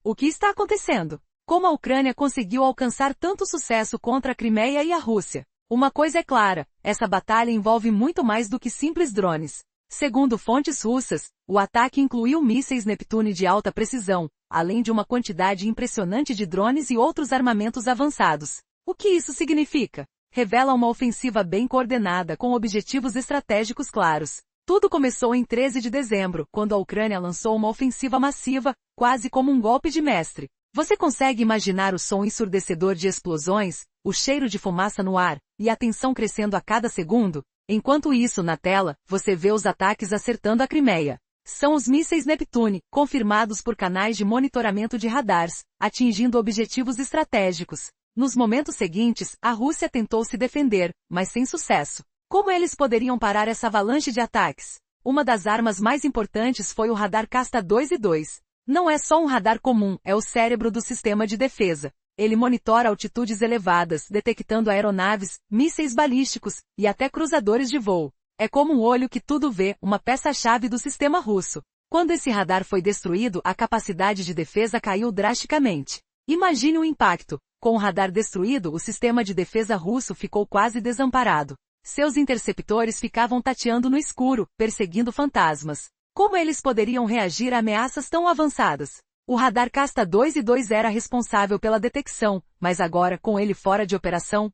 O que está acontecendo? Como a Ucrânia conseguiu alcançar tanto sucesso contra a Crimeia e a Rússia? Uma coisa é clara, essa batalha envolve muito mais do que simples drones. Segundo fontes russas, o ataque incluiu mísseis Neptune de alta precisão, além de uma quantidade impressionante de drones e outros armamentos avançados. O que isso significa? Revela uma ofensiva bem coordenada com objetivos estratégicos claros. Tudo começou em 13 de dezembro, quando a Ucrânia lançou uma ofensiva massiva, quase como um golpe de mestre. Você consegue imaginar o som ensurdecedor de explosões, o cheiro de fumaça no ar, e a tensão crescendo a cada segundo? Enquanto isso, na tela, você vê os ataques acertando a Crimeia. São os mísseis Neptune, confirmados por canais de monitoramento de radares, atingindo objetivos estratégicos. Nos momentos seguintes, a Rússia tentou se defender, mas sem sucesso. Como eles poderiam parar essa avalanche de ataques? Uma das armas mais importantes foi o radar Kasta 2 e 2. Não é só um radar comum, é o cérebro do sistema de defesa. Ele monitora altitudes elevadas, detectando aeronaves, mísseis balísticos e até cruzadores de voo. É como um olho que tudo vê, uma peça-chave do sistema russo. Quando esse radar foi destruído, a capacidade de defesa caiu drasticamente. Imagine o impacto. Com o radar destruído, o sistema de defesa russo ficou quase desamparado. Seus interceptores ficavam tateando no escuro, perseguindo fantasmas. Como eles poderiam reagir a ameaças tão avançadas? O radar Kasta 2 e 2 era responsável pela detecção, mas agora, com ele fora de operação,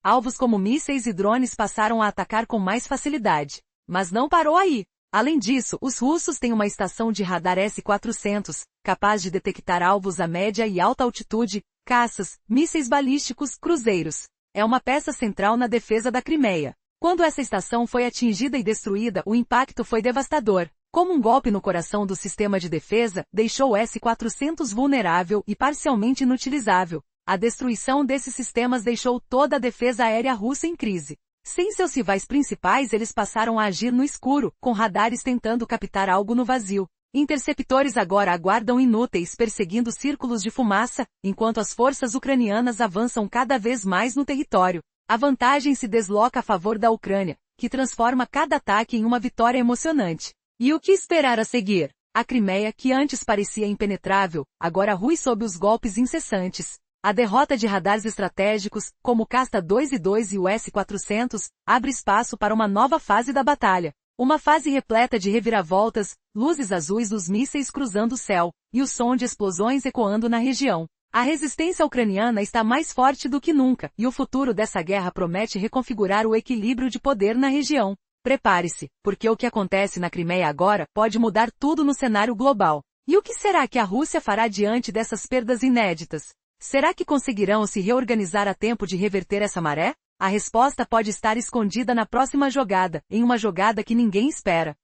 alvos como mísseis e drones passaram a atacar com mais facilidade. Mas não parou aí. Além disso, os russos têm uma estação de radar S-400, capaz de detectar alvos a média e alta altitude, caças, mísseis balísticos, cruzeiros. É uma peça central na defesa da Crimeia. Quando essa estação foi atingida e destruída, o impacto foi devastador. Como um golpe no coração do sistema de defesa, deixou o S-400 vulnerável e parcialmente inutilizável. A destruição desses sistemas deixou toda a defesa aérea russa em crise. Sem seus rivais principais, eles passaram a agir no escuro, com radares tentando captar algo no vazio. Interceptores agora aguardam inúteis perseguindo círculos de fumaça, enquanto as forças ucranianas avançam cada vez mais no território. A vantagem se desloca a favor da Ucrânia, que transforma cada ataque em uma vitória emocionante. E o que esperar a seguir? A Crimeia, que antes parecia impenetrável, agora rui sob os golpes incessantes. A derrota de radares estratégicos, como o Kasta 2 e 2 e o S-400, abre espaço para uma nova fase da batalha. Uma fase repleta de reviravoltas, luzes azuis dos mísseis cruzando o céu, e o som de explosões ecoando na região. A resistência ucraniana está mais forte do que nunca, e o futuro dessa guerra promete reconfigurar o equilíbrio de poder na região. Prepare-se, porque o que acontece na Crimeia agora pode mudar tudo no cenário global. E o que será que a Rússia fará diante dessas perdas inéditas? Será que conseguirão se reorganizar a tempo de reverter essa maré? A resposta pode estar escondida na próxima jogada, em uma jogada que ninguém espera.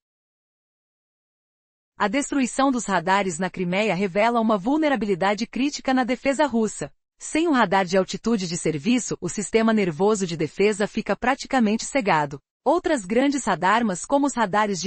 A destruição dos radares na Crimeia revela uma vulnerabilidade crítica na defesa russa. Sem um radar de altitude de serviço, o sistema nervoso de defesa fica praticamente cegado. Outras grandes radarmas, como os radares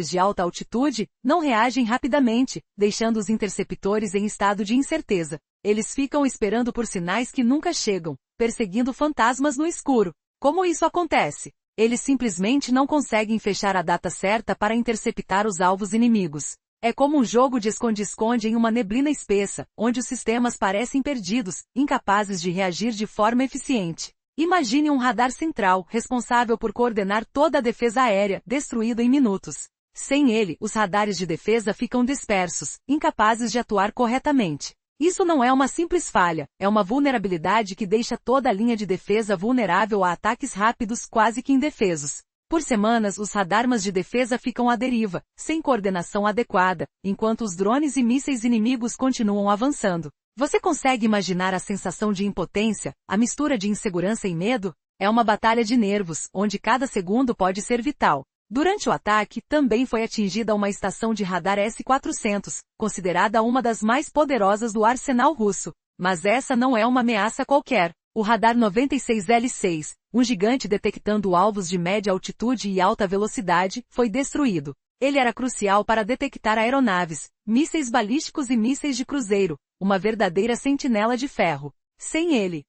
de alta altitude, não reagem rapidamente, deixando os interceptores em estado de incerteza. Eles ficam esperando por sinais que nunca chegam, perseguindo fantasmas no escuro. Como isso acontece? Eles simplesmente não conseguem fechar a data certa para interceptar os alvos inimigos. É como um jogo de esconde-esconde em uma neblina espessa, onde os sistemas parecem perdidos, incapazes de reagir de forma eficiente. Imagine um radar central, responsável por coordenar toda a defesa aérea, destruído em minutos. Sem ele, os radares de defesa ficam dispersos, incapazes de atuar corretamente. Isso não é uma simples falha, é uma vulnerabilidade que deixa toda a linha de defesa vulnerável a ataques rápidos quase que indefesos. Por semanas, os radarmas de defesa ficam à deriva, sem coordenação adequada, enquanto os drones e mísseis inimigos continuam avançando. Você consegue imaginar a sensação de impotência, a mistura de insegurança e medo? É uma batalha de nervos, onde cada segundo pode ser vital. Durante o ataque, também foi atingida uma estação de radar S-400, considerada uma das mais poderosas do arsenal russo. Mas essa não é uma ameaça qualquer. O radar 96L6, um gigante detectando alvos de média altitude e alta velocidade, foi destruído. Ele era crucial para detectar aeronaves, mísseis balísticos e mísseis de cruzeiro, uma verdadeira sentinela de ferro. Sem ele,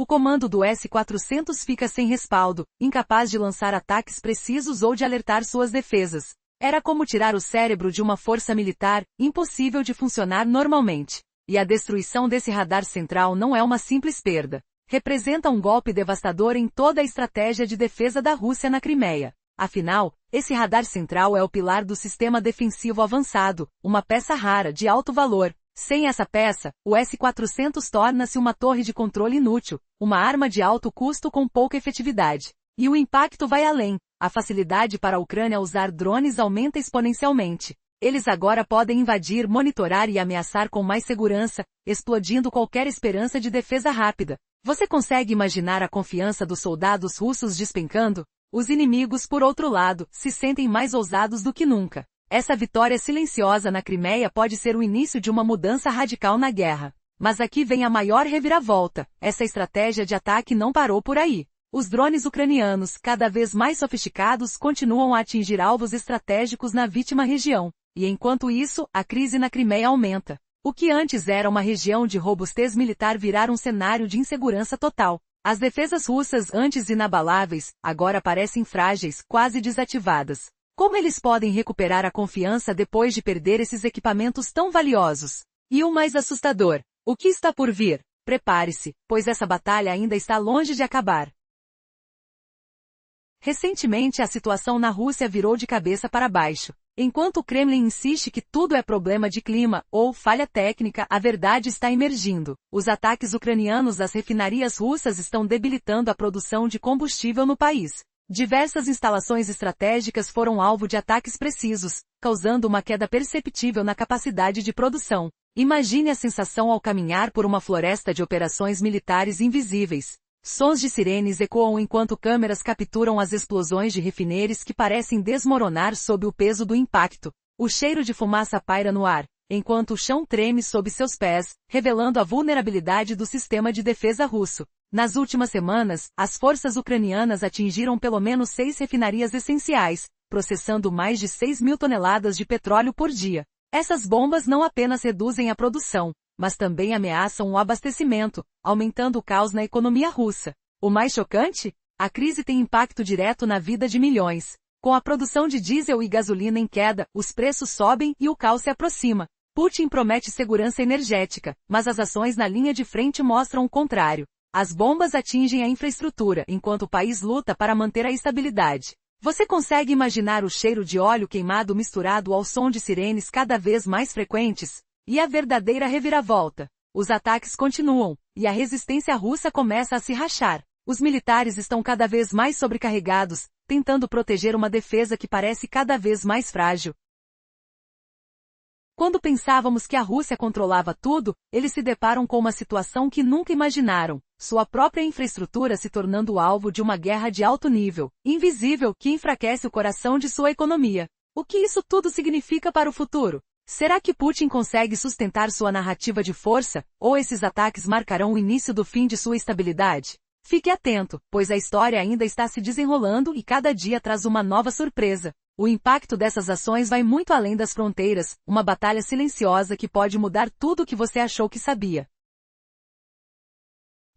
o comando do S-400 fica sem respaldo, incapaz de lançar ataques precisos ou de alertar suas defesas. Era como tirar o cérebro de uma força militar, impossível de funcionar normalmente. E a destruição desse radar central não é uma simples perda. Representa um golpe devastador em toda a estratégia de defesa da Rússia na Crimeia. Afinal, esse radar central é o pilar do sistema defensivo avançado, uma peça rara de alto valor. Sem essa peça, o S-400 torna-se uma torre de controle inútil, uma arma de alto custo com pouca efetividade. E o impacto vai além. A facilidade para a Ucrânia usar drones aumenta exponencialmente. Eles agora podem invadir, monitorar e ameaçar com mais segurança, explodindo qualquer esperança de defesa rápida. Você consegue imaginar a confiança dos soldados russos despencando? Os inimigos, por outro lado, se sentem mais ousados do que nunca. Essa vitória silenciosa na Crimeia pode ser o início de uma mudança radical na guerra. Mas aqui vem a maior reviravolta. Essa estratégia de ataque não parou por aí. Os drones ucranianos, cada vez mais sofisticados, continuam a atingir alvos estratégicos na vítima região. E enquanto isso, a crise na Crimeia aumenta. O que antes era uma região de robustez militar virar um cenário de insegurança total. As defesas russas, antes inabaláveis, agora parecem frágeis, quase desativadas. Como eles podem recuperar a confiança depois de perder esses equipamentos tão valiosos? E o mais assustador, o que está por vir? Prepare-se, pois essa batalha ainda está longe de acabar. Recentemente a situação na Rússia virou de cabeça para baixo. Enquanto o Kremlin insiste que tudo é problema de clima ou falha técnica, a verdade está emergindo. Os ataques ucranianos às refinarias russas estão debilitando a produção de combustível no país. Diversas instalações estratégicas foram alvo de ataques precisos, causando uma queda perceptível na capacidade de produção. Imagine a sensação ao caminhar por uma floresta de operações militares invisíveis. Sons de sirenes ecoam enquanto câmeras capturam as explosões de refineries que parecem desmoronar sob o peso do impacto. O cheiro de fumaça paira no ar, enquanto o chão treme sob seus pés, revelando a vulnerabilidade do sistema de defesa russo. Nas últimas semanas, as forças ucranianas atingiram pelo menos 6 refinarias essenciais, processando mais de 6.000 toneladas de petróleo por dia. Essas bombas não apenas reduzem a produção, mas também ameaçam o abastecimento, aumentando o caos na economia russa. O mais chocante? A crise tem impacto direto na vida de milhões. Com a produção de diesel e gasolina em queda, os preços sobem e o caos se aproxima. Putin promete segurança energética, mas as ações na linha de frente mostram o contrário. As bombas atingem a infraestrutura, enquanto o país luta para manter a estabilidade. Você consegue imaginar o cheiro de óleo queimado misturado ao som de sirenes cada vez mais frequentes? E a verdadeira reviravolta. Os ataques continuam, e a resistência russa começa a se rachar. Os militares estão cada vez mais sobrecarregados, tentando proteger uma defesa que parece cada vez mais frágil. Quando pensávamos que a Rússia controlava tudo, eles se deparam com uma situação que nunca imaginaram. Sua própria infraestrutura se tornando alvo de uma guerra de alto nível, invisível, que enfraquece o coração de sua economia. O que isso tudo significa para o futuro? Será que Putin consegue sustentar sua narrativa de força, ou esses ataques marcarão o início do fim de sua estabilidade? Fique atento, pois a história ainda está se desenrolando e cada dia traz uma nova surpresa. O impacto dessas ações vai muito além das fronteiras, uma batalha silenciosa que pode mudar tudo o que você achou que sabia.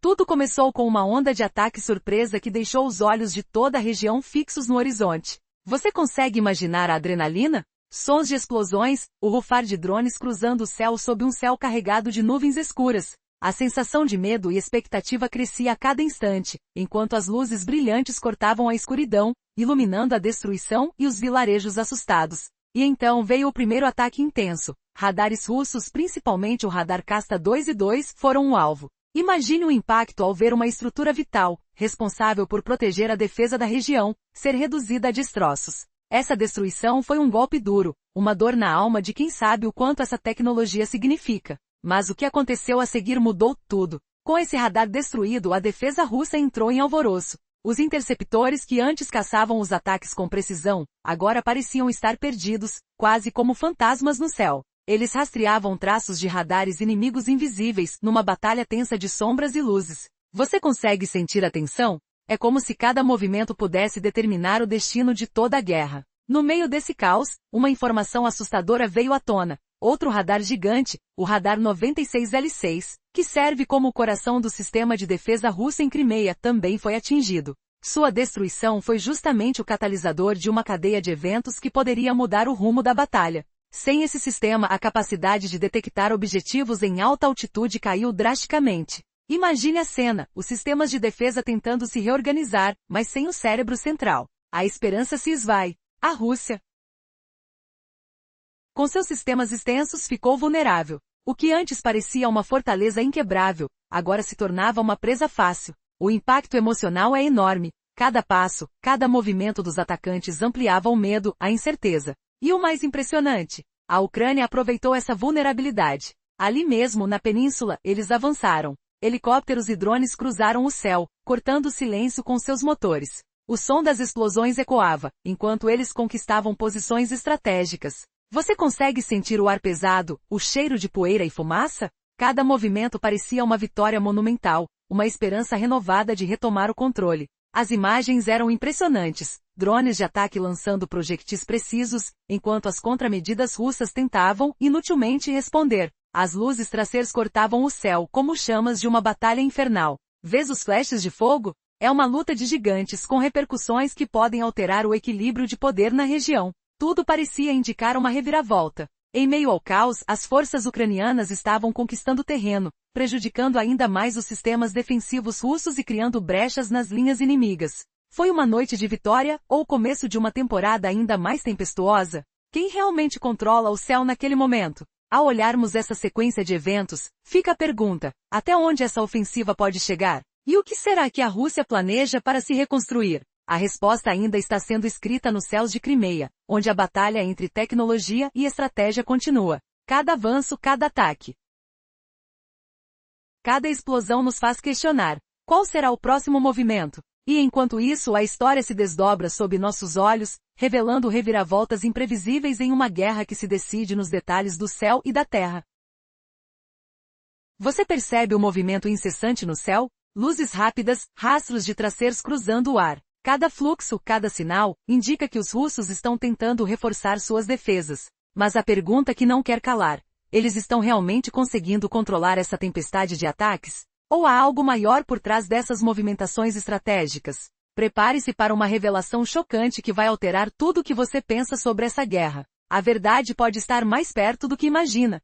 Tudo começou com uma onda de ataque surpresa que deixou os olhos de toda a região fixos no horizonte. Você consegue imaginar a adrenalina? Sons de explosões, o rufar de drones cruzando o céu sob um céu carregado de nuvens escuras. A sensação de medo e expectativa crescia a cada instante, enquanto as luzes brilhantes cortavam a escuridão, iluminando a destruição e os vilarejos assustados. E então veio o primeiro ataque intenso. Radares russos, principalmente o radar Kasta 2 e 2, foram o alvo. Imagine o impacto ao ver uma estrutura vital, responsável por proteger a defesa da região, ser reduzida a destroços. Essa destruição foi um golpe duro, uma dor na alma de quem sabe o quanto essa tecnologia significa. Mas o que aconteceu a seguir mudou tudo. Com esse radar destruído, a defesa russa entrou em alvoroço. Os interceptores que antes caçavam os ataques com precisão, agora pareciam estar perdidos, quase como fantasmas no céu. Eles rastreavam traços de radares inimigos invisíveis, numa batalha tensa de sombras e luzes. Você consegue sentir a tensão? É como se cada movimento pudesse determinar o destino de toda a guerra. No meio desse caos, uma informação assustadora veio à tona. Outro radar gigante, o radar 96L6, que serve como o coração do sistema de defesa russo em Crimeia, também foi atingido. Sua destruição foi justamente o catalisador de uma cadeia de eventos que poderia mudar o rumo da batalha. Sem esse sistema, a capacidade de detectar objetivos em alta altitude caiu drasticamente. Imagine a cena, os sistemas de defesa tentando se reorganizar, mas sem o cérebro central. A esperança se esvai. A Rússia, com seus sistemas extensos, ficou vulnerável. O que antes parecia uma fortaleza inquebrável, agora se tornava uma presa fácil. O impacto emocional é enorme. Cada passo, cada movimento dos atacantes ampliava o medo, a incerteza. E o mais impressionante, a Ucrânia aproveitou essa vulnerabilidade. Ali mesmo, na península, eles avançaram. Helicópteros e drones cruzaram o céu, cortando o silêncio com seus motores. O som das explosões ecoava, enquanto eles conquistavam posições estratégicas. Você consegue sentir o ar pesado, o cheiro de poeira e fumaça? Cada movimento parecia uma vitória monumental, uma esperança renovada de retomar o controle. As imagens eram impressionantes, drones de ataque lançando projéteis precisos, enquanto as contramedidas russas tentavam, inutilmente, responder. As luzes traceiras cortavam o céu como chamas de uma batalha infernal. Vês os flashes de fogo? É uma luta de gigantes com repercussões que podem alterar o equilíbrio de poder na região. Tudo parecia indicar uma reviravolta. Em meio ao caos, as forças ucranianas estavam conquistando terreno, prejudicando ainda mais os sistemas defensivos russos e criando brechas nas linhas inimigas. Foi uma noite de vitória, ou o começo de uma temporada ainda mais tempestuosa? Quem realmente controla o céu naquele momento? Ao olharmos essa sequência de eventos, fica a pergunta: até onde essa ofensiva pode chegar? E o que será que a Rússia planeja para se reconstruir? A resposta ainda está sendo escrita nos céus de Crimeia, onde a batalha entre tecnologia e estratégia continua. Cada avanço, cada ataque, cada explosão nos faz questionar: qual será o próximo movimento? E enquanto isso, a história se desdobra sob nossos olhos, revelando reviravoltas imprevisíveis em uma guerra que se decide nos detalhes do céu e da terra. Você percebe o movimento incessante no céu? Luzes rápidas, rastros de traceiros cruzando o ar. Cada fluxo, cada sinal, indica que os russos estão tentando reforçar suas defesas. Mas a pergunta que não quer calar: eles estão realmente conseguindo controlar essa tempestade de ataques? Ou há algo maior por trás dessas movimentações estratégicas? Prepare-se para uma revelação chocante que vai alterar tudo o que você pensa sobre essa guerra. A verdade pode estar mais perto do que imagina.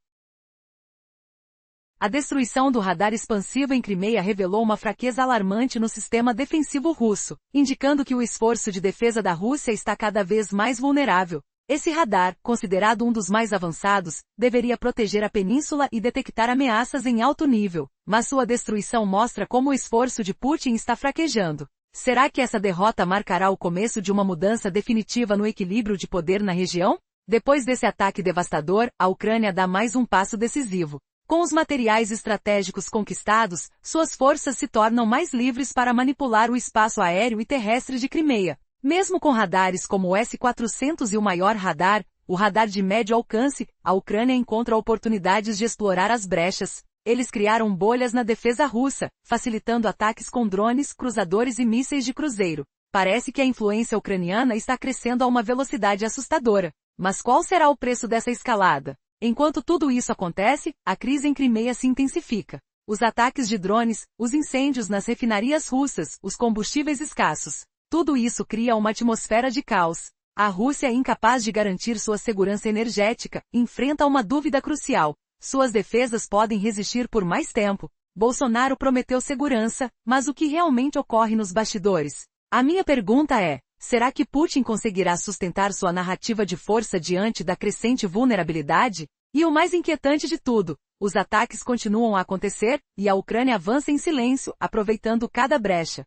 A destruição do radar expansivo em Crimeia revelou uma fraqueza alarmante no sistema defensivo russo, indicando que o esforço de defesa da Rússia está cada vez mais vulnerável. Esse radar, considerado um dos mais avançados, deveria proteger a península e detectar ameaças em alto nível, mas sua destruição mostra como o esforço de Putin está fraquejando. Será que essa derrota marcará o começo de uma mudança definitiva no equilíbrio de poder na região? Depois desse ataque devastador, a Ucrânia dá mais um passo decisivo. Com os materiais estratégicos conquistados, suas forças se tornam mais livres para manipular o espaço aéreo e terrestre de Crimeia. Mesmo com radares como o S-400 e o maior radar, o radar de médio alcance, a Ucrânia encontra oportunidades de explorar as brechas. Eles criaram bolhas na defesa russa, facilitando ataques com drones, cruzadores e mísseis de cruzeiro. Parece que a influência ucraniana está crescendo a uma velocidade assustadora. Mas qual será o preço dessa escalada? Enquanto tudo isso acontece, a crise em Crimeia se intensifica. Os ataques de drones, os incêndios nas refinarias russas, os combustíveis escassos. Tudo isso cria uma atmosfera de caos. A Rússia, incapaz de garantir sua segurança energética, enfrenta uma dúvida crucial. Suas defesas podem resistir por mais tempo. Bolsonaro prometeu segurança, mas o que realmente ocorre nos bastidores? A minha pergunta é: será que Putin conseguirá sustentar sua narrativa de força diante da crescente vulnerabilidade? E o mais inquietante de tudo, os ataques continuam a acontecer, e a Ucrânia avança em silêncio, aproveitando cada brecha.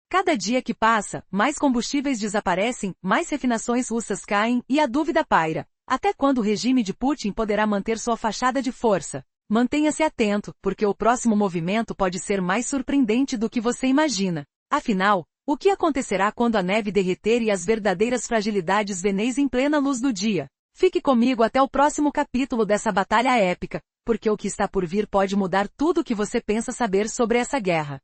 Cada dia que passa, mais combustíveis desaparecem, mais refinações russas caem, e a dúvida paira: até quando o regime de Putin poderá manter sua fachada de força? Mantenha-se atento, porque o próximo movimento pode ser mais surpreendente do que você imagina. Afinal, o que acontecerá quando a neve derreter e as verdadeiras fragilidades veneis em plena luz do dia? Fique comigo até o próximo capítulo dessa batalha épica, porque o que está por vir pode mudar tudo o que você pensa saber sobre essa guerra.